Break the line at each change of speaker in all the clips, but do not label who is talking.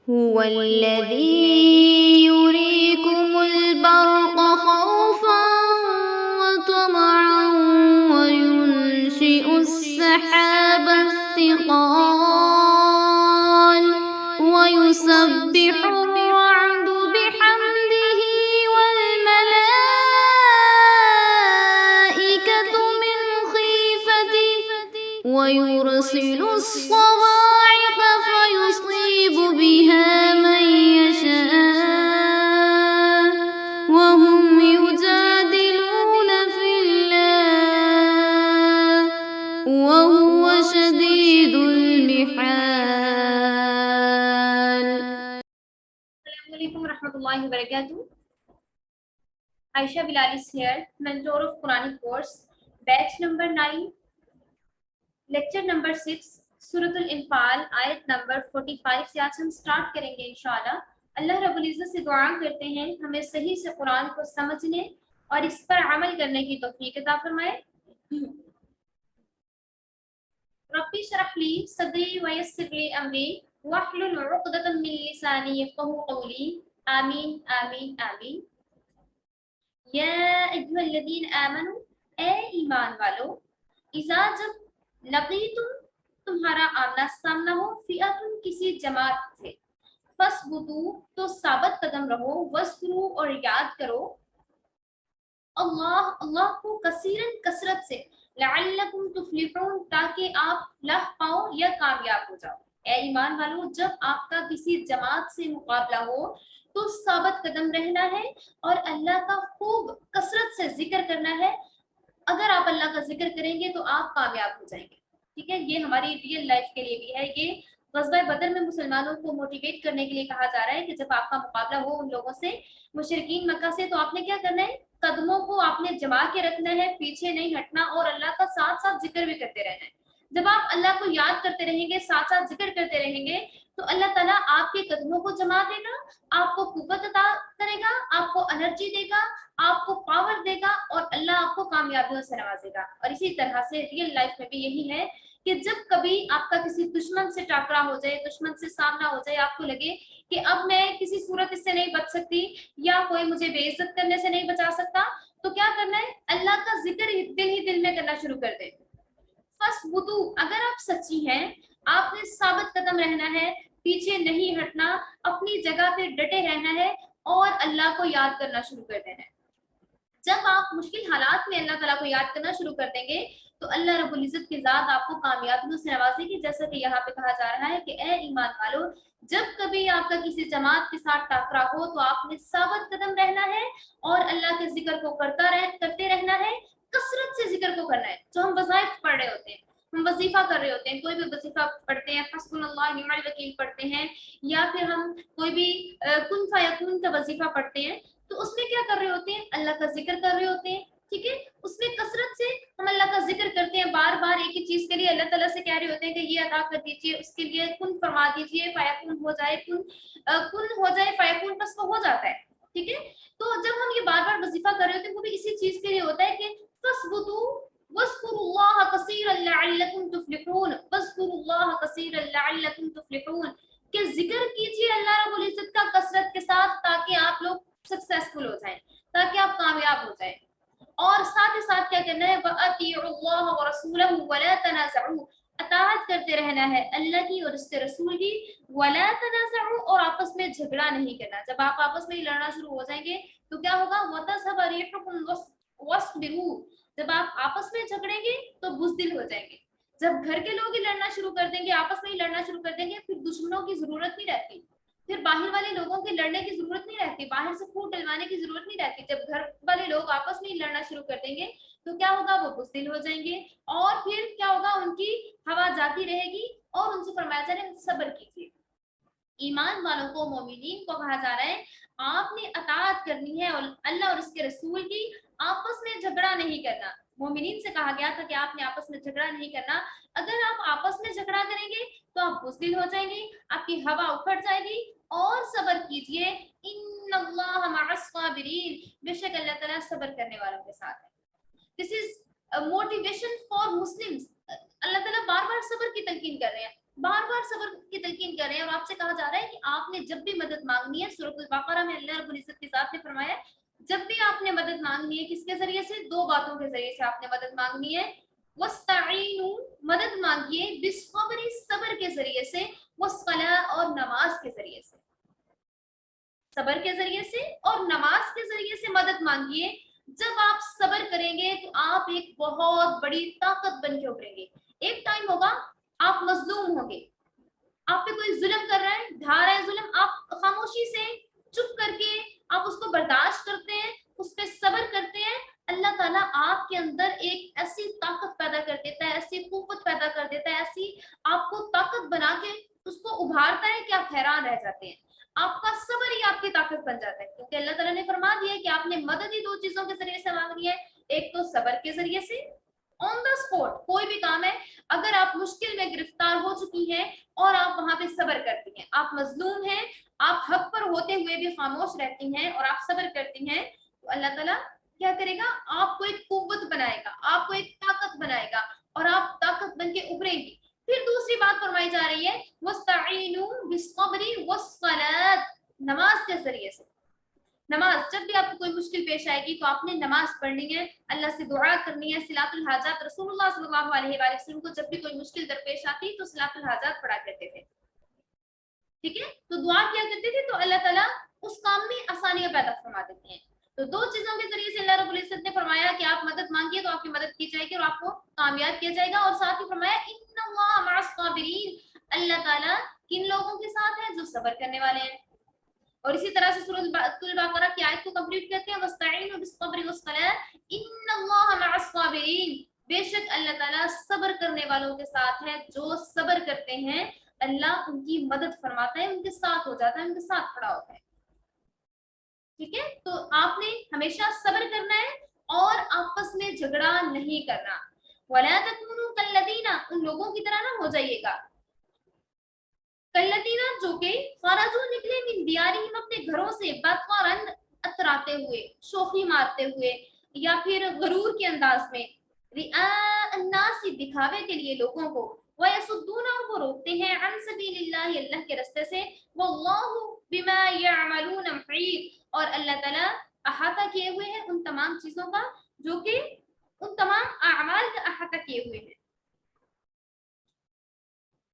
هو الذي يريكم البرق خوفا وطمعا وينشئ السحاب الثقال ويسبح الرعد بحمده والملائكة من خيفته ويرسل الصواعق فيصيب بها من يشاء وهم يجادلون في الله وهو شديد المحال.
السلام علیکم ورحمۃ اللہ وبرکاتہ. عائشہ بلال is here, mentor of Quranic course, batch number 9, lecture number 6, سورۃ الانفال آیت نمبر 45 سے آج ہم سٹارٹ کریں گے انشاءاللہ. اللہ رب العزت سے دعا کرتے ہیں ہمیں صحیح سے قرآن کو سمجھنے اور اس پر عمل کرنے کی توفیق عطا فرمائے. ربی اشرح لی صدری ویسر لی امری واحلل عقدۃ من لسانی یفقهوا قولی. آمین آمین آمین. یا ایھا الذین آمنوا، اے ایمان والو، اذا جب لقیتم تمہارا آمنا سامنا ہو، فئۃ کسی جماعت سے، فثبتوا تو ثابت قدم رہو، واذکروا اور یاد کرو اللہ کو کثیرن کثرت سے، لعلکم تفلحون تاکہ آپ فلاح پاؤ یا کامیاب ہو جاؤ. اے ایمان والو، جب آپ کا کسی جماعت سے مقابلہ ہو تو ثابت قدم رہنا ہے اور اللہ کا خوب کثرت سے ذکر کرنا ہے. اگر آپ اللہ کا ذکر کریں گے تو آپ کامیاب ہو جائیں گے. ٹھیک ہے، یہ ہماری ریئل لائف کے لیے بھی ہے. یہ غزوہ بدر میں مسلمانوں کو موٹیویٹ کرنے کے لیے کہا جا رہا ہے کہ جب آپ کا مقابلہ ہو ان لوگوں سے، مشرکین مکہ سے، تو آپ نے کیا کرنا ہے؟ قدموں کو آپ نے جما کے رکھنا ہے، پیچھے نہیں ہٹنا اور اللہ کا ساتھ ساتھ ذکر بھی کرتے رہنا ہے. جب آپ اللہ کو یاد کرتے رہیں گے، ساتھ ساتھ ذکر کرتے رہیں گے، تو اللہ تعالیٰ آپ کے قدموں کو جما دے گا، آپ کو قوت عطا کرے گا، آپ کو انرجی دے گا، آپ کو پاور دے گا اور اللہ آپ کو کامیابیوں سے نوازے گا. اور اسی طرح سے ریئل لائف میں بھی یہی ہے کہ جب کبھی آپ کا کسی دشمن سے ٹاکرا ہو جائے، دشمن سے سامنا ہو جائے، آپ کو لگے کہ اب میں کسی صورت اس سے نہیں بچ سکتی یا کوئی مجھے بے عزت کرنے سے نہیں بچا سکتا، تو کیا کرنا ہے؟ اللہ کا ذکر ہی دل میں کرنا شروع کر دیں. فثبتوا، اگر آپ سچی ہیں، آپ نے ثابت قدم رہنا ہے، پیچھے نہیں ہٹنا، اپنی جگہ پہ ڈٹے رہنا ہے اور اللہ کو یاد کرنا شروع کر دینا ہے. جب آپ مشکل حالات میں اللہ تعالیٰ کو یاد کرنا شروع کر دیں گے تو اللہ رب العزت کی ذات آپ کو کامیابیوں سے نوازے گی. جیسا کہ یہاں پہ کہا جا رہا ہے کہ اے ایمان والو، جب کبھی آپ کا کسی جماعت کے ساتھ ٹاکرا ہو تو آپ نے ثابت قدم رہنا ہے اور اللہ کے ذکر کو کرتے رہنا ہے، کثرت سے ذکر کو کرنا ہے. جو ہم وظائف پڑھ رہے ہوتے ہیں، ہم وظیفہ کر رہے ہوتے ہیں، کوئی بھی وظیفہ پڑھتے ہیں، حسبنا اللہ ونعم الوکیل پڑھتے ہیں، یا پھر ہم کوئی بھی کن فیکون کا وظیفہ پڑھتے ہیں، تو اس میں کیا کر رہے ہوتے ہیں؟ اللہ کا ذکر کر رہے ہوتے ہیں. ٹھیک ہے، اس میں کثرت سے ہم اللہ کا ذکر کرتے ہیں، بار بار ایک ہی چیز کے لیے اللہ تعالیٰ سے کہہ رہے ہوتے ہیں کہ یہ عطا کر دیجیے، اس کے لیے کن فرما دیجیے، فیکون ہو جائے، کن ہو جائے فیکون، بس وہ ہو جاتا ہے. ٹھیک ہے، تو جب ہم یہ بار بار وظیفہ کر رہے ہوتے ہیں وہ بھی اسی چیز کے لیے ہوتا ہے کہ فثبتوا واذکروا اللہ کثیرا لعلکم تفلحون، واذکروا اللہ کثیرا لعلکم تفلحون، کہ ذکر کیجیے اللہ رب العزت کا کثرت کے ساتھ تاکہ آپ لوگ سکسیسفل ہو جائیں، تاکہ آپ کامیاب ہو جائیں. اور ساتھ ہی ساتھ کیا کرنا ہے؟ وَأَطِيعُوا اللَّهَ وَرَسُولَهُ وَلَا تَنَازَعُوا، اطاعت کرتے رہنا ہے اللہ کی اور اس کے رسول کی. وَلَا تَنَازَعُوا، اور آپس میں جھگڑا نہیں کرنا. جب آپ آپس میں ہی لڑنا شروع ہو جائیں گے تو کیا ہوگا؟ وَتَذْهَبَ رِيحُكُمْ وَاصْبِرُوا، جب آپ آپس میں جھگڑیں گے تو بزدل ہو جائیں گے. جب گھر کے لوگ ہی لڑنا شروع کر دیں گے، آپس میں ہی لڑنا شروع کر دیں گے، پھر دشمنوں کی ضرورت نہیں رہتی، پھر باہر والے لوگوں کے لڑنے کی ضرورت نہیں رہتی، باہر سے پھوٹ ڈلوانے کی ضرورت نہیں رہتی. جب گھر والے لوگ آپس میں ہی لڑنا شروع کر دیں گے تو کیا ہوگا؟ وہ بزدل ہو جائیں گے اور پھر کیا ہوگا؟ ان کی ہوا جاتی رہے گی اور ان سے فرمایا جا رہا ہے صبر کیجیے. ایمان والوں کو، مومنین کو کہا جا رہا ہے آپ نے اطاعت کرنی ہے اور اللہ اور اس کے رسول کی، آپس میں جھگڑا نہیں کرنا. مومنین سے کہا گیا تھا کہ آپ نے آپس میں جھگڑا نہیں کرنا. اگر آپ آپس میں جھگڑا کریں گے تو آپ بزدل ہو جائیں گے، آپ کی ہوا اکھڑ جائے گی. اور صبر کیجیے، ان اللہ مع الصابرین، بے شک اللہ تعالیٰ صبر کرنے والوں کے ساتھ ہے. دس از موٹیویشن فار مسلمس. اللہ تعالیٰ بار بار صبر کی تلقین کر رہے ہیں. बार बार सब्र की तलकीन कर रहे हैं और आपसे कहा जा रहा है कि आपने जब भी मदद मांगनी है, सूरह बकरा में अल्लाह रब्बुल इज्जत के साथ ने फरमाया जब भी आपने मदद मांगनी है किसके जरिए से, दो बातों के जरिए से आपने मदद मांगनी है। वस्ताईनु, मदद मांगिए, बिस्सब्री, सब्र के जरिए से, वस्सला, और नमाज के जरिए से। सब्र के जरिए से और नमाज के जरिए से मदद मांगिए। जब आप सब्र करेंगे तो आप एक बहुत बड़ी ताकत बन के उभरेंगे। एक टाइम होगा आप मजलूम होंगे, आप पे कोई जुल्म कर रहा है, ढा रहा है जुल्म, आप खामोशी से चुप करके आप उसको बर्दाश्त करते हैं, उस पर सब्र करते हैं। अल्लाह ताला आपके अंदर एक ऐसी ताकत पैदा कर देता है, ऐसी कुव्वत पैदा कर देता है, ऐसी आपको ताकत बना के उसको उभारता है कि आप हैरान रह जाते हैं। आपका सब्र ही आपकी ताकत बन जाता है, क्योंकि अल्लाह ताला ने फरमा दिया है कि आपने मदद ही दो चीजों के जरिए से मांगनी है। एक तो सब्र के जरिए से, ऑन द स्पॉट कोई भी काम है, अगर आप मुश्किल में गिरफ्तार हो चुकी हैं और आप वहां पे सब्र करती हैं, आप मजलूम हैं, आप हक पर होते हुए भी खामोश रहती हैं और आप सब्र करती हैं, तो अल्लाह ताला क्या करेगा, आपको एक कुव्वत बनाएगा, आपको एक ताकत बनाएगा और आप ताकत बन के उभरेंगी। फिर दूसरी बात फरमाई जा रही है, वस्तईनु बिस्सब्री वस्सलात, नमाज के जरिए से। नमाज, जब भी आपको कोई मुश्किल पेश आएगी तो आपने नमाज पढ़नी है, अल्लाह से दुआ करनी है, सिलातुल हाजात। रसूलुल्लाह सल्लल्लाहु अलैहि वसल्लम को जब भी कोई मुश्किल दरपेश आती तो सिलातुल हाजात पढ़ा करते थे, ठीक है, तो दुआ किया करते थे, तो अल्लाह ताला उस काम में आसानियां पैदा फरमा देते हैं। तो दो चीजों के जरिए से अल्लाह रब्बुल इज्जत ने फरमाया कि आप मदद मांगिए तो आपकी मदद की जाएगी और आपको कामयाब किया जाएगा, और साथ ही फरमाया इन्नल्लाह मअस साबिरीन, अल्लाह ताला किन लोगों के साथ है, जो सब्र करने वाले हैं। और इसी तरह से सूरह बकरा की आयत को कंप्लीट करते हैं, वस्तईनु बिस्सब्रि वस्सलाह इन्नल्लाह मअस साबिरीन, बेशक अल्लाह ताला सब्र करने वालों के साथ है, जो सब्र करते हैं अल्लाह उनकी मदद फरमाता है, उनके साथ हो जाता है, उनके साथ खड़ा होता है। ठीक है, तो आपने हमेशा सब्र करना है और आपस में झगड़ा नहीं करना। वला तकुनु कल्लदीना, उन लोगों की तरह ना हो जाइएगा, कल्लदीना जो के खरजू निकले मिन दियारिहिम, अपने घरों से, बतरन, अतराते हुए, शोखी मारते हुए, या फिर गरूर के अंदाज में, रिआ अन्नास, दिखावे के लिए लोगों को, वयसुद्दूना, वो रोकते हैं, अन सबीलिल्लाह, अल्लाह के रास्ते से, वल्लाहु बिमा यअमलून मुहीत, और अल्लाह ताला अहाता किए हुए हैं उन तमाम चीजों का, जो कि उन तमाम अमाल का अहाता किए हुए हैं।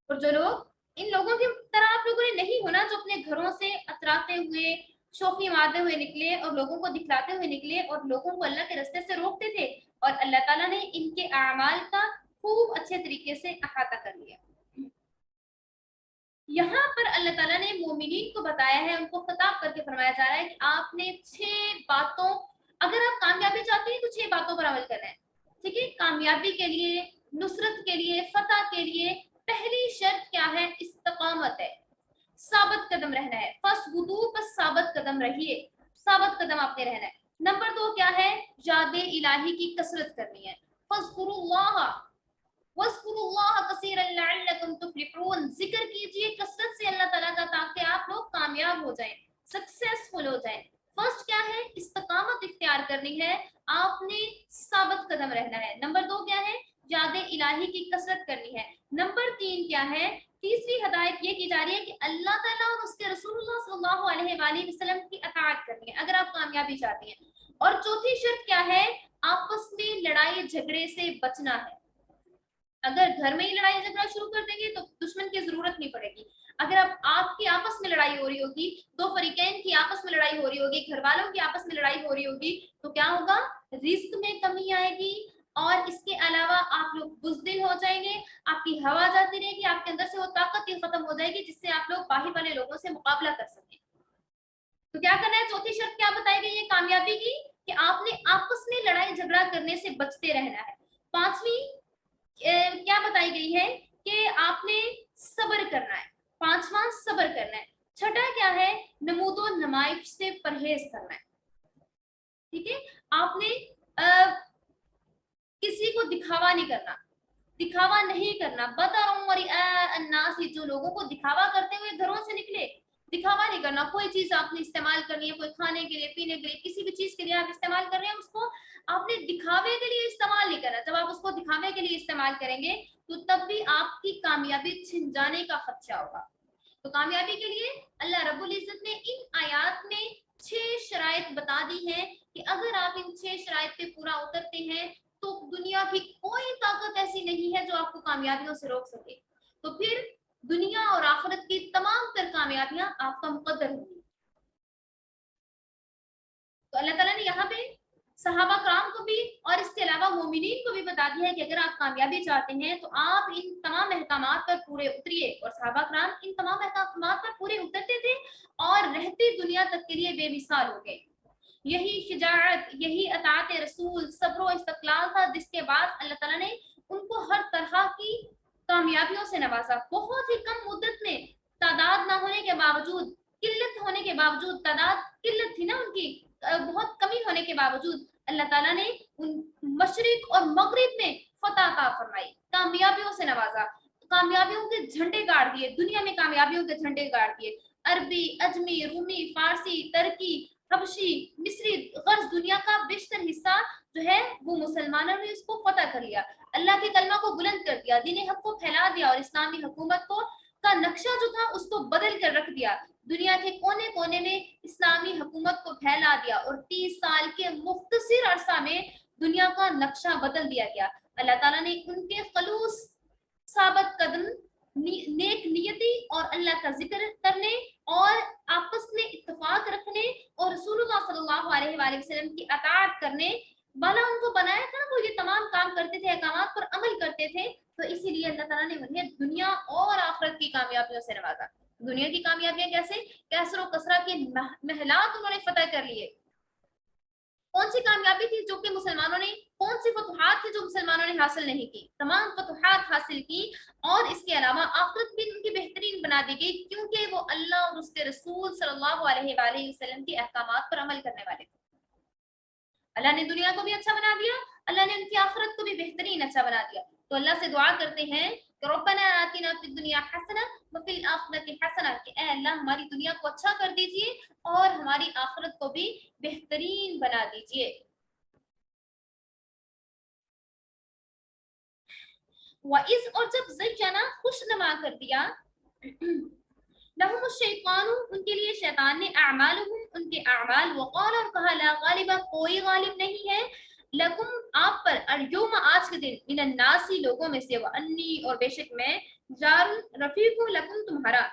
और जो लोग, इन लोगों की तरह आप लोगों ने नहीं होना जो अपने घरों से अतराते हुए, शोखी मारते हुए निकले और लोगों को दिखलाते हुए निकले और लोगों को अल्लाह के रास्ते से रोकते थे, और अल्लाह ताला ने इनके अमाल का खूब अच्छे तरीके से अहाता कर लिया। यहाँ पर अल्लाह ताला ने मोमिनीन को बताया है, उनको खिताब करके फरमाया जा रहा है कि आपने 6 बातों, अगर आप कामयाबी चाहते हैं तो 6 बातों पर अमल करना है। ठीक है, कामयाबी के लिए, नुसरत के लिए, फतह के लिए पहली शर्त क्या है, इस्तिकामत है, साबित कदम रहना है। फस्बुतू, बस साबित कदम रहिए, साबित कदम आपने रहना है। नंबर 2 क्या है, याद इलाही की कसरत करनी है। फज़कुरुल्लाह वज़कुरुल्लाह कसीरन लअल्लकुम तुफ्लिहून, जिक्र कीजिए कसरत से अल्लाह ताला का, ताकि आप लोग कामयाब हो जाएं, सक्सेसफुल हो जाएं। फर्स्ट क्या है, इस्तिकामत इख्तियार करनी है, आपने साबित कदम रहना है। नंबर 2 क्या है, याद इलाही की कसरत करनी है। नंबर 3 क्या है, तीसरी हदायत ये की जा रही है कि अल्लाह ताला और उसके रसूलुल्लाह सल्लल्लाहु अलैहि वसल्लम की अताअत करनी है, अगर आप कामयाबी चाहती हैं। और चौथी शर्त क्या है, आपस में लड़ाई झगड़े से बचना है। अगर घर में ही लड़ाई झगड़ा शुरू कर देंगे तो दुश्मन की जरूरत नहीं पड़ेगी। अगर आपकी आपस में लड़ाई हो रही होगी, दो फरीकैन की आपस में लड़ाई हो रही होगी, घर वालों की आपस में लड़ाई हो रही होगी, तो क्या होगा, रिस्क में कमी आएगी, और इसके अलावा आप लोग बुज़दिल हो जाएंगे, आपकी हवा जाती रहेगी, आपके अंदर से वो ताकत ही खत्म हो जाएगी जिससे आप लोग बाहर वाले लोगों से मुकाबला कर सकें। तो क्या करना है, चौथी शर्त क्या बताई गई है कामयाबी की, कि आपने आपस में लड़ाई झगड़ा करने से बचते रहना है। पांचवी क्या बताई गई है कि आपने सब्र करना है, पांचवा सब्र करना है। छठा क्या है, नमूदो नमाइश से परहेज करना है। ठीक है, आपने किसी को दिखावा नहीं करना, दिखावा नहीं करना। जो लोगों को दिखावा करते हुए घरों से निकले, दिखावा नहीं करना। कोई चीज आपने इस्तेमाल करनी है, कोई खाने के लिए, पीने के लिए, किसी भी चीज के लिए आप इस्तेमाल कर रहे हैं, उसको आपने दिखावे के लिए इस्तेमाल नहीं करना। जब आप उसको दिखावे के लिए इस्तेमाल करेंगे तो तब भी आपकी कामयाबी छिन जाने का खदशा होगा। तो कामयाबी के लिए अल्लाह रब्बुल इज्जत ने इन आयात में 6 शराइत बता दी है कि अगर आप इन 6 शराइत पे पूरा उतरते हैं तो दुनिया की कोई ताकत ऐसी नहीं है जो आपको कामयाबियों से रोक सके। तो फिर दुनिया और आखिरत की तमाम तर कामयाबियां आपका मुकद्दर होंगी। तो अल्लाह ताला ने यहाँ पे सहाबा कराम को भी और इसके अलावा मोमिनीन को भी बता दिया है कि अगर आप कामयाबी चाहते हैं तो आप इन तमाम अहकामात पर पूरे उतरिए। और सहाबा कराम इन तमाम अहकामात पर पूरे उतरते थे और रहती दुनिया तक के लिए बेमिसाल हो गए। यही शिजाअत, यही अताअत रसूल, सब्र और इस्तक़लाल था जिसके बाद अल्लाह ताला ने उनको हर तरह की कामयाबियों से नवाजा। बहुत ही कम मुद्दत में, तादाद ना होने के बावजूद, किल्लत होने के बावजूद, तादाद किल्लत थी ना उनकी, बहुत कमी होने के बावजूद अल्लाह ताला ने उन मशरिक और मगरिब में फतह अता फरमाई, कामयाबियों से नवाजा, कामयाबियों के झंडे गाड़ दिए, दुनिया में कामयाबियों के झंडे गाड़ दिए। अरबी, अजमी, रूमी, फारसी, तुर्की, हबशी, मिस्री, गर्ज दुनिया का बेशतर हिस्सा जो है वो मुसलमानों ने इसको फतह कर लिया, अल्लाह के कलमा को बुलंद कर दिया, दीन हक को फैला दिया और इस्लामी हुकूमत को का नक्शा जो था उसको बदल कर रख दिया। दुनिया के कोने कोने में इस्लामी हुकूमत को फैला दिया और 30 साल के मुख्तसर अरसा में दुनिया का नक्शा बदल दिया गया। अल्लाह ताला ने उनके खलूस, साबित कदम, नेक नियति और अल्लाह का जिक्र करने और आपस में इत्तेफाक रखने और रसूलुल्लाह सल्लल्लाहु अलैहि वसल्लम की अताअत करने वाला उनको बनाया था। वो ये तमाम काम करते थे, अहकामात पर अमल करते थे। तो इसीलिए अल्लाह ताला ने उन्हें दुनिया और आखिरत की कामयाबियों से नवाजा। दुनिया की कामयाबियां कैसे? कैसर कसरा के महलात उन्होंने फतह कर लिए। कौन सी कामयाबी थी जो कि मुसलमानों ने, कौन सी फतुहात थी जो मुसलमानों ने हासिल नहीं की? तमाम फतुहात हासिल की और इसके अलावा आखिरत भी उनकी बेहतरीन बना दी गई क्योंकि वो अल्लाह और उसके रसूल सल्लल्लाहु अलैहि वसल्लम के अहकामात पर अमल करने वाले थे। अल्लाह ने दुनिया को भी अच्छा बना दिया, अल्लाह ने उनकी आखिरत को भी बेहतरीन अच्छा बना दिया। तो अल्लाह से दुआ करते हैं कि रब्बना आतिना फिद दुनिया हसना व फिल आखिरति हसना, कि ऐ अल्लाह हमारी दुनिया को अच्छा कर दीजिए और हमारी आखिरत को भी बेहतरीन बना दीजिए। वइज़, और जब ज़य्यना खुशनुमा कर दिया, लहुम शैतानु, उनके लिए शैतान ने, अमालुहुम, उनके अमाल, वक़ाल, और कहा, ला गालिबा, कोई गालिब नहीं है, लकुम, आप पर, अल-यौम, आज के दिन, मिनन नासी, लोगों में से, व अन्नी, और बेशक मैं, जारुन, रफीक हूं, लकुम, तुम्हारा।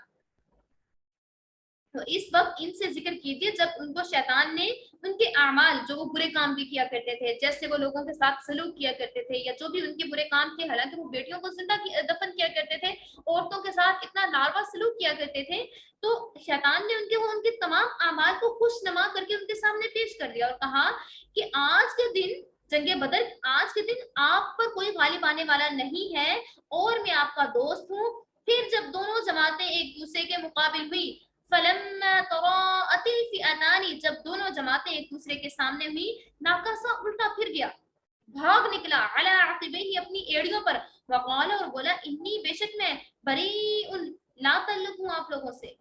तो इस वक्त इनसे जिक्र कीजिए जब उनको शैतान ने उनके अमाल, जो वो बुरे काम भी किया करते थे, जैसे वो लोगों के साथ सलूक किया करते थे या जो भी उनके बुरे काम थे, हालांकि वो बेटियों को जिंदा दफन किया करते थे, औरतों के साथ इतना लारवा सलूक किया करते थे, तो शैतान ने उनके तमाम अमाल को खुशनुमा करके उनके सामने पेश कर दिया और कहा कि आज के दिन, जंगे बदर, आज के दिन आप पर कोई गालिब आने वाला नहीं है और मैं आपका दोस्त हूँ। फिर जब दोनों जमातें एक दूसरे के मुकाबिल हुई, फलम्मा तराअतिल फिअतानी, जब दोनों जमातें एक दूसरे के सामने हुई, नाकासा उल्टा फिर गया, भाग निकला, अला अक़िबैहि, अपनी एड़ियों पर, वक़ाल, और बोला, इन्नी, बेशक मैं, बरीउन, ला तल्लुक हूं आप लोगों से,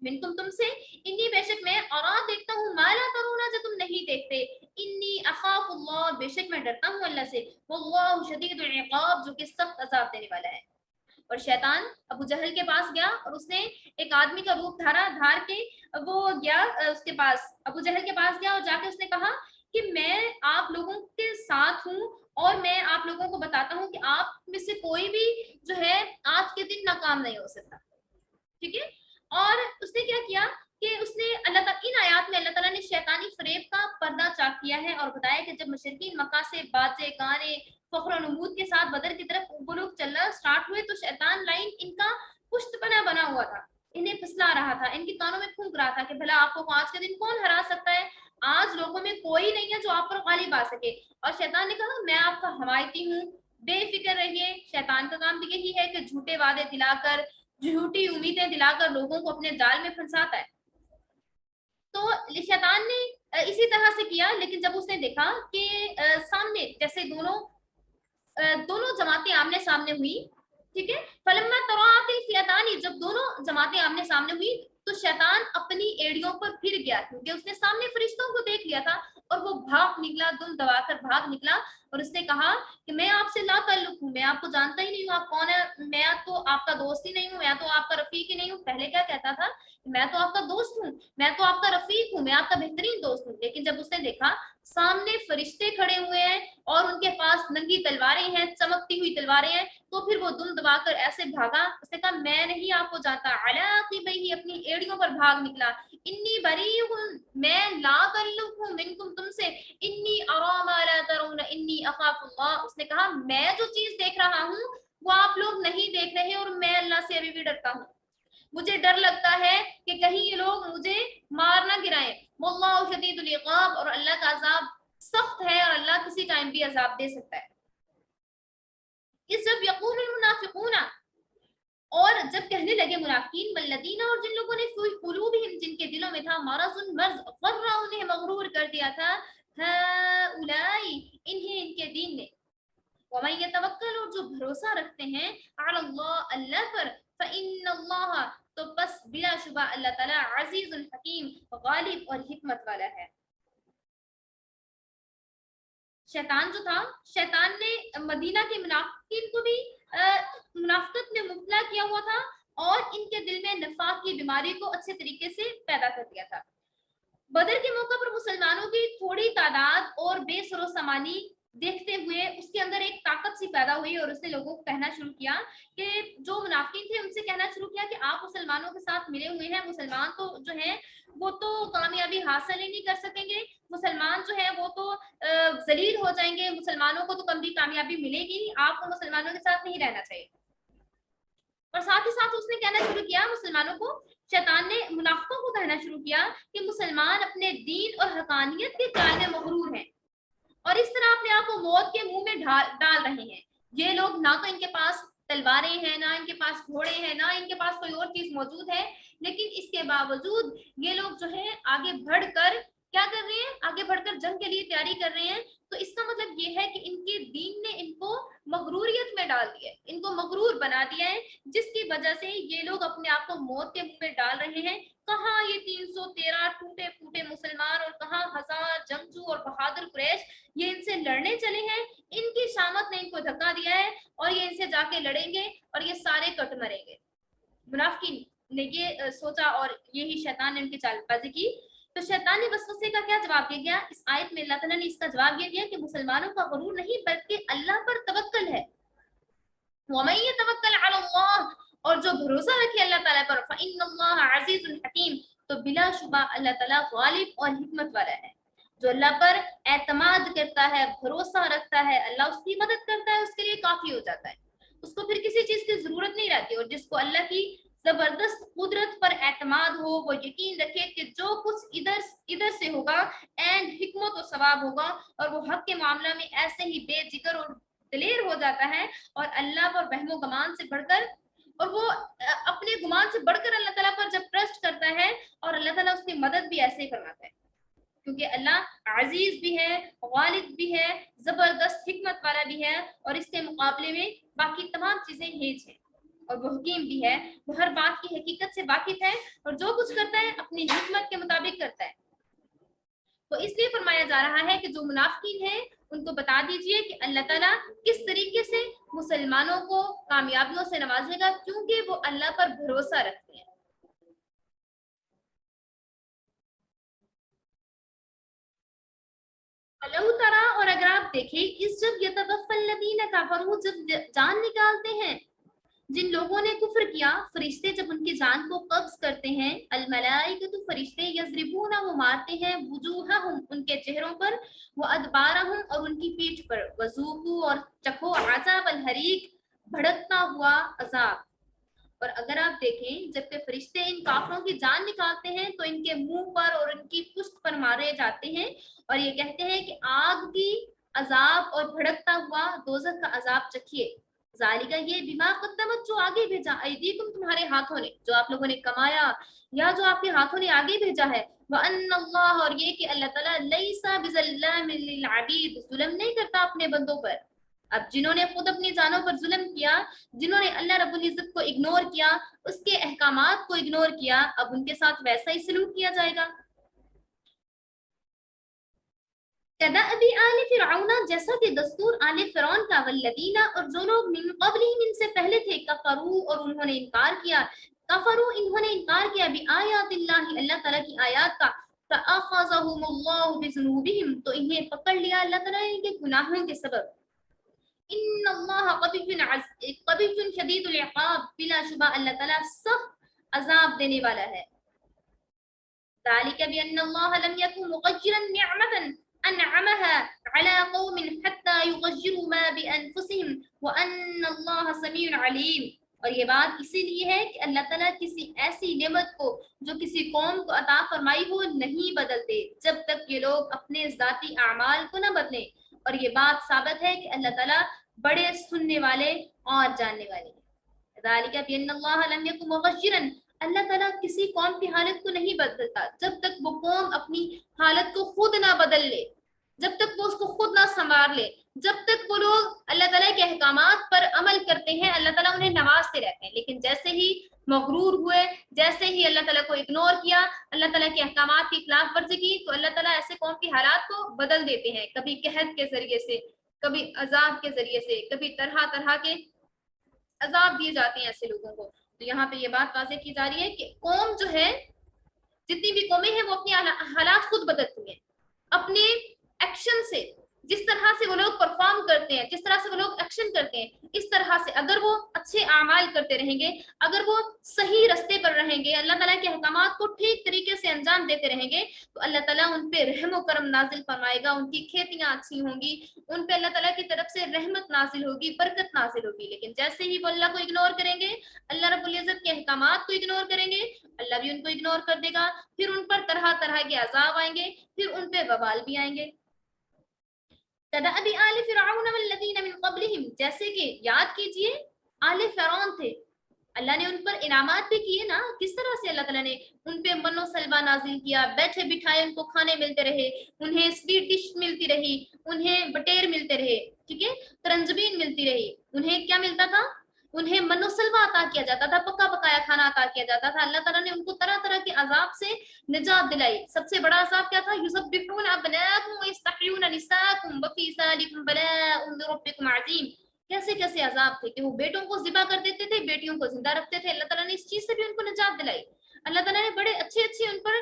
मिनकुम, तुमसे, इन्नी, बेशक मैं, अरा, देखता हूँ, मा ला तरूना, जो तुम नहीं देखते, इन्नी अखाफुल्लाह, बेशक मैं डरता हूँ अल्लाह से, वल्लाहु शदीदुल इक़ाब, जो कि सख्त अज़ाब देने वाला है। और शैतान अबू जहल के पास गया और उसने एक आदमी का रूप धार के वो गया उसके पास, अबू जहल के पास गया और जाके उसने कहा कि मैं आप लोगों के साथ हूँ और मैं आप लोगों को बताता हूँ कि आप में से कोई भी जो है आज के दिन नाकाम नहीं हो सकता। ठीक है, और उसने क्या किया कि उसने इन आयात में अल्लाह ताला ने शैतानी फरेब का पर्दा चाक किया है और बताया कि जब मुशरिकीन मक्का से बाजे गाने फख्र नमूद के साथ बदर की तरफ वो लोग चलना स्टार्ट हुए तो शैतान लाइन इनका पुश्तपना बना हुआ था, इन्हें फिसला रहा था, इनके कानों में फूंक रहा था कि भला आपको आज के दिन कौन हरा सकता है, आज लोगों में कोई नहीं है जो आप पर गालिब आ सके। और शैतान ने कहा, मैं आपका हमायती हूँ, बेफिक्र रहिए। शैतान का काम भी यही है कि झूठे वादे दिलाकर, झूठी उम्मीदें दिलाकर लोगों को अपने जाल में फंसाता है। तो शैतान ने इसी तरह से किया, लेकिन जब उसने देखा कि सामने जैसे दोनों जमातें आमने सामने हुई, ठीक है, फलम्मा तराअतिल फिअतानी, जब दोनों जमातें आमने सामने हुई तो शैतान अपनी एड़ियों पर फिर गया, क्योंकि उसने सामने फरिश्तों को देख लिया था, और वो भाग निकला, दुम दबाकर भाग निकला, और उसने कहा कि मैं आपसे ला ताल्लुक हूँ, मैं आपको जानता ही नहीं हूँ, आप कौन है, मैं तो आपका दोस्त ही नहीं हूँ, मैं तो आपका रफीक ही नहीं हूँ। पहले क्या कहता था, मैं तो आपका दोस्त हूँ, मैं तो आपका रफीक हूँ, मैं आपका बेहतरीन दोस्त हूँ। लेकिन जब उसने देखा सामने फरिश्ते खड़े हुए हैं और उनके पास नंगी तलवारें हैं, चमकती हुई तलवारें हैं, तो फिर वो दुम दबाकर ऐसे भागा। उसने कहा मैं नहीं आपको जानता, अला की भाई अपनी एड़ियों पर भाग निकला, इन्नी बरी हूँ, मैं ला ताल्लुक हूँ मिनकुम तुमसे, इन्नी अरा मा ला तरून इन्नी अखाफुल्लाह। उसने कहा मैं जो चीज देख रहा हूँ वो आप लोग नहीं देख रहे, और मैं अल्लाह से अभी भी डरता हूँ। मुझे डर लगता है कि कहीं ये लोग मुझे मार ना गिराएं। वल्लाहु शदीदुल इक़ाब, और अल्लाह का अजाब सख्त है, और अल्लाह किसी टाइम भी अजाब दे सकता है। इस जब यक़ूलुल मुनाफिकूना, और जब कहने लगे मुनाफिकीन, वल्लदीना, और जिन लोगों ने फी कुलूबिहिम, जिनके दिलों में था मरज़ुन, मर्ज, ग़र्रा, उन्हें मगरूर कर दिया था, हाउलाई, इन्हें इनके दीन ने, वमन यतवक्कल, और जो भरोसा रखते हैं, अलल्लाह, अल्लाह पर, फ़इन्नल्लाह, तो बस बिलाशुबा अल्लाह ताला अज़ीज़ुल हकीम, गालिब और हिकमत वाला है। शैतान जो था, शैतान ने मदीना के मुनाफिकीन को भी मुनाफिकत में मुब्तला किया हुआ था, और इनके दिल में निफाक की बीमारी को अच्छे तरीके से पैदा कर दिया था। बदर के मौके पर मुसलमानों की थोड़ी तादाद और बेसरो सामानी देखते हुए उसके अंदर एक ताकत सी पैदा हुई, और उसने लोगों को कहना शुरू किया कि जो मुनाफिकीन थे उनसे कहना शुरू किया कि आप मुसलमानों के साथ मिले हुए हैं, मुसलमान तो जो है वो तो कामयाबी हासिल ही नहीं कर सकेंगे, मुसलमान जो है वो तो जलील हो जाएंगे, मुसलमानों को तो कभी कामयाबी मिलेगी नहीं, आपको मुसलमानों के साथ नहीं रहना चाहिए। और साथ ही साथ उसने कहना शुरू किया मुसलमानों को, शैतान ने मुनाफिकों को कहना शुरू किया कि मुसलमान अपने दीन और हकानियत के जाल में मगरूर हैं, और इस तरह अपने आप को मौत के मुंह में डाल रहे हैं। ये लोग ना तो इनके पास तलवारें हैं, ना इनके पास घोड़े हैं, ना इनके पास कोई और चीज मौजूद है, लेकिन इसके बावजूद ये लोग जो है आगे बढ़कर क्या कर रहे हैं, आगे बढ़कर जंग के लिए तैयारी कर रहे हैं। तो इसका मतलब ये है कि इनके दीन ने इनको मगरूरियत में डाल दिया है, इनको मगरूर बना दिया है, जिसकी वजह से ये लोग अपने आप को मौत के मुंह में डाल रहे हैं। कहाँ ये 313 टूटे फूटे मुसलमान, और कहाँ हजार जंगजू और बहादुर कुरैश ये इनसे लड़ने चले हैं, इनकी शामत ने इनको धक्का दिया है, और ये इनसे जाके लड़ेंगे और ये सारे कट मरेंगे। मुनाफिकीन ने ये सोचा, और यही शैतान ने उनकी चालबाजी की। तो शैतानी वसवसे का क्या जवाब दिया गया इस आयत में? अल्लाह ताला ने इसका जवाब ये दिया कि मुसलमानों का गुरूर नहीं बल्कि अल्लाह पर तवक्कल है। वमन यतवक्कल अलल्लाह, और जो भरोसा रखे अल्लाह ताला पर, फइन्नल्लाह अज़ीज़ुल हकीम, तो बिलाशुबा अल्लाह ताला गालिब और हिकमत वाला है। जो अल्लाह पर एतमाद करता है, भरोसा रखता है, अल्लाह उसकी मदद करता है, उसके लिए काफी हो जाता है, उसको फिर किसी चीज की जरूरत नहीं रहती। और जिसको अल्लाह की जबरदस्त कुदरत पर एतमाद हो, वो यकीन रखे कि जो कुछ इधर इधर से होगा एंड हिकमत और सवाब होगा, और वो हक के मामला में ऐसे ही बेजिगर और दिलेर हो जाता है, और अल्लाह पर वहमो गमान से बढ़कर, और वो अपने गुमान से बढ़कर अल्लाह ताला पर जब ट्रस्ट करता है, और अल्लाह ताला उसकी मदद भी ऐसे ही करवाता है, क्योंकि अल्लाह अजीज भी है, गालिब भी है, जबरदस्त हिकमत वाला भी है, और इसके मुकाबले में बाकी तमाम चीजें हेज हैं, और वो हकीम भी है, वो हर बात की हकीकत से वाकिफ है, और जो कुछ करता है अपनी हिकमत के मुताबिक करता है। तो इसलिए फरमाया जा रहा है कि जो मुनाफिकीन हैं उनको बता दीजिए कि अल्लाह ताला किस तरीके से मुसलमानों को कामयाबियों से नवाजेगा, क्योंकि वो अल्लाह पर भरोसा रखते हैं। तरा, और अगर आप देखें इस जब यतवफ़्फ़ल्लज़ीना कफ़रू, जब जान निकालते हैं जिन लोगों ने कुफ्र किया, फरिश्ते जब उनकी जान को कब्ज करते हैं, अल मलाइकतु, फरिश्ते, यज़रिबूना, वो मारते हैं, वुजूहहुम, उनके चेहरों पर, व अदबारहुम, और उनकी पीठ पर, वज़ूकू, और चखो, अज़ाब अल हरीक, भड़कता हुआ अजाब। और अगर आप देखें जबकि फरिश्ते इन काफिरों की जान निकालते हैं तो इनके मुंह पर और इनकी पुश्त पर मारे जाते हैं, और ये कहते हैं कि आग की अजाब और भड़कता हुआ दोजख का अजाब चखिए। जालिका, ये बिमा कद्दमत, जो आगे भेजा, ऐदीकुम, तुम्हारे हाथों ने, जो आप लोगों ने कमाया या जो आपके हाथों ने आगे भेजा है, व अन्नल्लाह, और ये कि अल्लाह ताला लैसा बिज़ल्लामिल लिल अबीद, जुल्म नहीं करता अपने बंदों पर। اب جنہوں نے خود اپنی جانوں پر ظلم کیا، جنہوں نے اللہ رب العزت کو اگنور کیا، اس کے احکامات کو اگنور کیا، اب ان کے ساتھ ویسا ہی سلوک کیا جائے گا. كدأب آل فرعون، جیسا کہ دستور آل فرعون کا، والذین، اور جو لوگ من قبلہم، ان سے پہلے تھے، کفروا، اور انہوں نے انکار کیا، کفروا، انہوں نے انکار کیا، بآیات اللہ، اللہ تعالیٰ کی آیات کا، فأخذہم اللہ بذنوبہم، تو انہیں پکڑ لیا اللہ تعالیٰ نے ان کے گناہوں کے سبب. ان اللہ قوی شدید العقاب، بلا شبہ اللہ تعالیٰ سخت عذاب دینے والا ہے. ذلك بأن الله لم يكن مغيرا نعمة أنعمها على قوم حتى يغيروا ما بأنفسهم وأن الله سميع عليم. اور یہ بات اسی لیے ہے کہ اللہ تعالیٰ کسی ایسی نعمت کو جو کسی قوم کو عطا فرمائی ہو نہیں بدلتے جب تک یہ لوگ اپنے ذاتی اعمال کو نہ بدلیں. اور یہ بات ثابت ہے کہ اللہ تعالیٰ بڑے سننے والے اور جاننے والے ہیں. ذلك بأن الله لم يكن مغيرا، اللہ تعالیٰ کسی قوم کی حالت کو نہیں بدلتا جب تک وہ قوم اپنی حالت کو خود نہ بدل لے، جب تک وہ اس کو خود نہ سنوار لے، جب تک وہ لوگ اللہ تعالیٰ کے احکامات پر عمل کرتے ہیں اللہ تعالیٰ انہیں نوازتے رہتے ہیں. لیکن جیسے ہی مغرور ہوئے، جیسے ہی اللہ تعالیٰ کو اگنور کیا، اللہ تعالیٰ کے احکامات کی خلاف ورزی کی، تو اللہ تعالیٰ ایسے قوم کی حالات کو بدل دیتے ہیں، کبھی قحط کے ذریعے سے، کبھی عذاب کے ذریعے سے، کبھی طرح طرح کے عذاب دیے جاتے ہیں ایسے لوگوں کو. تو یہاں پہ یہ بات واضح کی جا رہی ہے کہ قوم جو ہے، جتنی بھی قومیں ہیں، وہ اپنی حالات خود بدلتی ہیں اپنے ایکشن سے. جس طرح سے وہ لوگ پرفارم کرتے ہیں، جس طرح سے وہ لوگ ایکشن کرتے ہیں، اس طرح سے اگر وہ اچھے اعمال کرتے رہیں گے، اگر وہ صحیح رستے پر رہیں گے، اللہ تعالیٰ کے احکامات کو ٹھیک طریقے سے انجام دیتے رہیں گے، تو اللہ تعالیٰ ان پہ رحم و کرم نازل فرمائے گا، ان کی کھیتیاں اچھی ہوں گی، ان پہ اللہ تعالیٰ کی طرف سے رحمت نازل ہوگی، برکت نازل ہوگی. لیکن جیسے ہی وہ اللہ کو اگنور کریں گے، اللہ رب العزت کے احکامات کو اگنور کریں گے، اللہ بھی ان کو اگنور کر دے گا، پھر ان پر طرح طرح کے عذاب آئیں گے، پھر ان پہ وبال بھی آئیں گے. كدأب آل فرعون والذین من قبلہم، جیسے کہ یاد کیجئے آل فرعون تھے، اللہ نے ان پر انعامات بھی کیے نا. کس طرح سے اللہ تعالیٰ نے ان پہ من و سلوہ نازل کیا، بیٹھے بٹھائے ان کو کھانے ملتے رہے، انہیں سویٹ ڈش ملتی رہی، انہیں بٹیر ملتے رہے، ٹھیک ہے، ترنجبین ملتی رہی. انہیں کیا ملتا تھا؟ انہیں من و سلوہ عطا کیا جاتا تھا، پکا پکایا کھانا عطا کیا جاتا تھا. اللہ تعالیٰ نے ان کو طرح طرح کے عذاب سے نجات دلائی. سب سے بڑا عذاب کیا تھا؟ یذبحون ابناءکم ویستحیون نساءکم وفی ذلکم بلاء من ربکم عظیم. کیسے کیسے عذاب تھے کہ وہ بیٹوں کو ذبح کر دیتے تھے، بیٹیوں کو زندہ رکھتے تھے. اللہ تعالیٰ نے اس چیز سے بھی ان کو نجات دلائی. اللہ تعالیٰ نے بڑے اچھے اچھے ان پر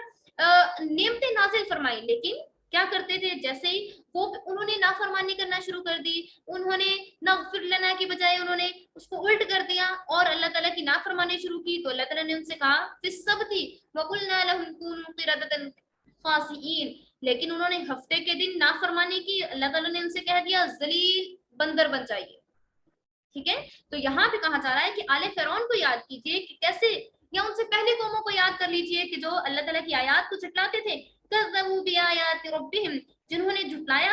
نعمتیں نازل فرمائی. لیکن کیا کرتے تھے؟ جیسے ہی وہ انہوں نے نافرمانی کرنا شروع کر دی، انہوں نے نغفر لنا کی بجائے انہوں نے اس کو الٹ کر دیا اور اللہ تعالیٰ کی نافرمانی شروع کی. تو اللہ تعالیٰ نے ان سے کہا فی السبت وقلنا لهم كونوا قردة خاسئین، لیکن انہوں نے ہفتے کے دن نافرمانی کی. اللہ تعالیٰ نے ان سے کہہ دیا ذلیل بندر بن جائیے. ٹھیک ہے، تو یہاں پہ کہا جا رہا ہے کہ آل فرعون کو یاد کیجئے کہ کیسے، یا ان سے پہلے قوموں کو یاد کر لیجئے کہ جو اللہ تعالیٰ کی آیات کو جھٹلاتے تھے. کذبوا بآیات ربہم، جنہوں نے جھٹلایا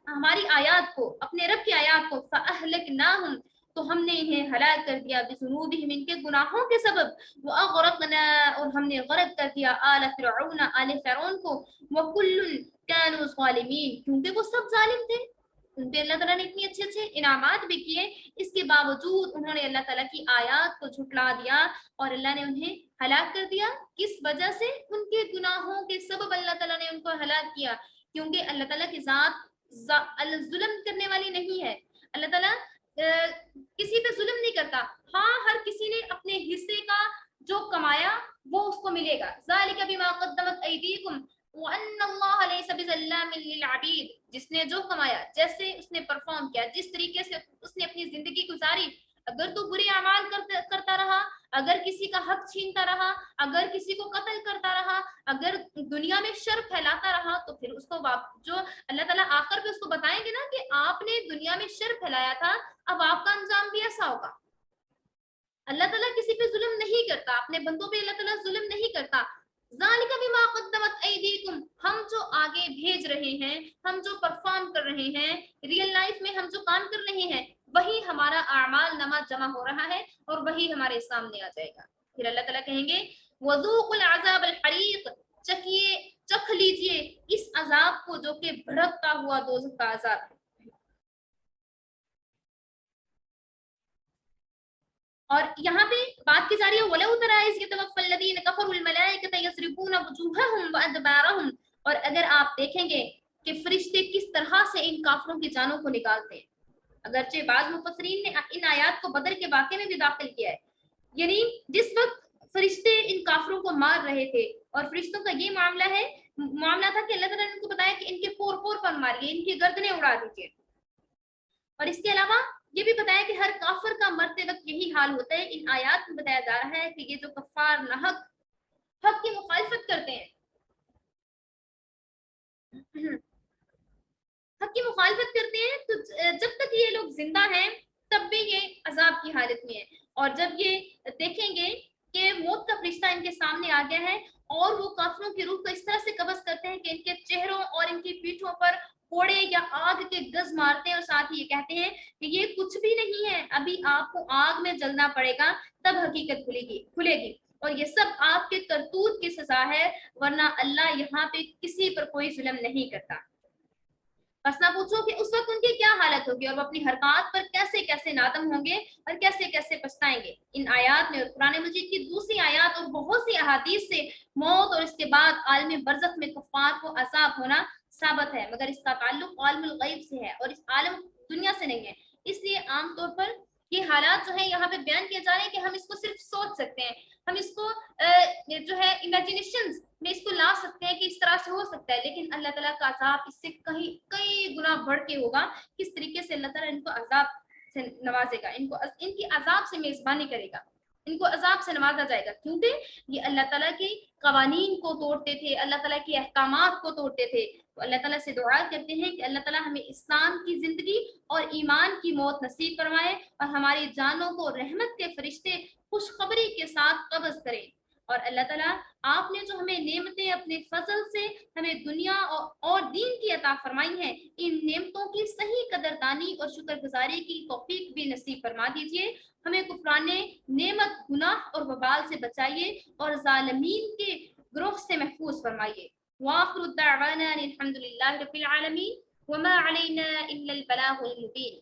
ہماری آیات کو، اپنے رب کی آیات کو. فأہلکناہم، تو ہم نے انہیں ہلاک کر دیا، بذنوبہم، ان کے گناہوں کے سبب. وأغرقنا، اور ہم نے غرق کر دیا، آل فرعون، آل فرعون کو. وکل کانوا ظالمین، کیونکہ وہ سب ظالم تھے. ان پہ اللہ تعالیٰ نے اتنے اچھے اچھے انعامات بھی کیے، اس کے باوجود انہوں نے اللہ تعالیٰ کی آیات کو جھٹلا دیا اور اللہ نے انہیں ہلاک کر دیا. کس وجہ سے؟ ان کے گناہوں کے سبب اللہ تعالیٰ نے ان کو ہلاک کیا. کیونکہ اللہ تعالیٰ کی ذات ظلم کرنے والی نہیں ہے. اللہ تعالیٰ کسی پہ ظلم نہیں کرتا. ہاں، ہر کسی نے اپنے حصے کا جو کمایا وہ اس کو ملے گا. ذالک بما قدمت ایدیکم وَأَنَّ اللَّهَ لَيْسَ بِظَلَّامٍ لِّلْعَبِيدِ، جس نے جو کمایا، جیسے اس نے پرفارم کیا، جس طریقے سے اس نے اپنی زندگی گزاری، اگر تو برے اعمال کرتا رہا، اگر کسی کا حق چھینتا رہا، اگر کسی کو قتل کرتا رہا، اگر دنیا میں شر پھیلاتا رہا، تو پھر اس کو جو اللہ تعالیٰ آخر پہ اس کو بتائیں گے نا کہ آپ نے دنیا میں شر پھیلایا تھا، اب آپ کا انجام بھی ایسا ہوگا. اللہ تعالیٰ کسی پہ ظلم نہیں کرتا، اپنے بندوں پہ اللہ تعالیٰ ظلم نہیں کرتا. ذالک بما قدمت ایدیکم، ہم جو آگے بھیج رہے ہیں، ہم جو پرفارم کر رہے ہیں، ریئل لائف میں ہم جو کام کر رہے ہیں، وہی ہمارا اعمال نامہ جمع ہو رہا ہے اور وہی ہمارے سامنے آ جائے گا. پھر اللہ تعالیٰ کہیں گے وذوقوا العذاب الحریق، چکھ لیجئے اس عذاب کو جو کہ بھڑکتا ہوا دوزخ کا عذاب ہے. اور یہاں پہ بات کی جا رہی ہے وَلَوْ تَرَىٰ إِذْ يَتَوَفَّى الَّذِينَ كَفَرُوا الْمَلَائِكَةَ يَضْرِبُونَ وُجُوهَهُمْ وَأَدْبَارَهُمْ، اور اگر آپ دیکھیں گے کہ فرشتے کس طرح سے ان کافروں کی جانوں کو نکالتے ہیں. اگرچہ بعض مفسرین نے ان آیات کو بدر کے واقعے میں بھی داخل کیا ہے، یعنی جس وقت فرشتے ان کافروں کو مار رہے تھے اور فرشتوں کا یہ معاملہ تھا کہ اللہ تعالیٰ نے ان کو بتایا کہ ان کے پور پور پر ماریے، ان کی گردنیں اڑا دیجیے. اور اس کے علاوہ یہ بھی بتایا کہ ہر کافر کا مرتے وقت یہی حال ہوتا ہے. ان آیات میں بتایا جا رہا ہے کہ یہ جو کفار ناحق حق کی مخالفت کرتے ہیں، حق کی مخالفت کرتے ہیں، تو جب تک یہ لوگ زندہ ہیں تب بھی یہ عذاب کی حالت میں ہے. اور جب یہ دیکھیں گے کہ موت کا فرشتہ ان کے سامنے آ گیا ہے اور وہ کافروں کی روح کو اس طرح سے قبض کرتے ہیں کہ ان کے چہروں اور ان کی پیٹھوں پر کوڑے یا آگ کے گز مارتے ہیں، اور ساتھ ہی یہ کہتے ہیں کہ یہ کچھ بھی نہیں ہے، ابھی آپ کو آگ میں جلنا پڑے گا تب حقیقت کھلے گی اور یہ سب آپ کے کرتوت کی سزا ہے، ورنہ اللہ یہاں پہ کسی پر کوئی ظلم نہیں کرتا. بس نہ پوچھو کہ اس وقت ان کی کیا حالت ہوگی اور وہ اپنی حرکات پر کیسے کیسے نادم ہوں گے اور کیسے کیسے پچھتائیں گے. ان آیات میں اور قرآن مجید کی دوسری آیات اور بہت سی احادیث سے موت اور اس کے بعد عالم برزخ میں کفار کو عذاب ہونا ثابت ہے، مگر اس کا تعلق عالم الغیب سے ہے اور اس عالم دنیا سے نہیں ہے. اس لیے عام طور پر یہ حالات جو ہیں یہاں پہ بیان کیے جا رہے ہیں کہ ہم اس کو صرف سوچ سکتے ہیں، ہم اس کو جو ہے امیجنیشن میں اس کو لا سکتے ہیں کہ اس طرح سے ہو سکتا ہے، لیکن اللہ تعالیٰ کا عذاب اس سے کئی گنا بڑھ کے ہوگا. کس طریقے سے اللہ تعالیٰ ان کو عذاب سے نوازے گا، ان کی عذاب سے میزبانی کرے گا، ان کو عذاب سے نوازا جائے گا، کیونکہ یہ اللہ تعالیٰ کے قوانین کو توڑتے تھے، اللہ تعالیٰ کے احکامات کو توڑتے تھے. تو اللہ تعالیٰ سے دعا کرتے ہیں کہ اللہ تعالیٰ ہمیں اسلام کی زندگی اور ایمان کی موت نصیب فرمائے اور ہماری جانوں کو رحمت کے فرشتے خوشخبری کے ساتھ قبض کریں. اور اللہ تعالیٰ آپ نے جو ہمیں نعمتیں اپنے فضل سے ہمیں دنیا اور دین کی عطا فرمائی ہیں، ان نعمتوں کی صحیح قدردانی اور شکر گزاری کی توفیق بھی نصیب فرما دیجیے. ہمیں کفران نعمت، گناہ اور وبال سے بچائیے اور ظالمین کے گروہ سے محفوظ فرمائیے. وآخر دعوانا الحمد للہ رب العالمین وما علینا الا البلاغ المبین.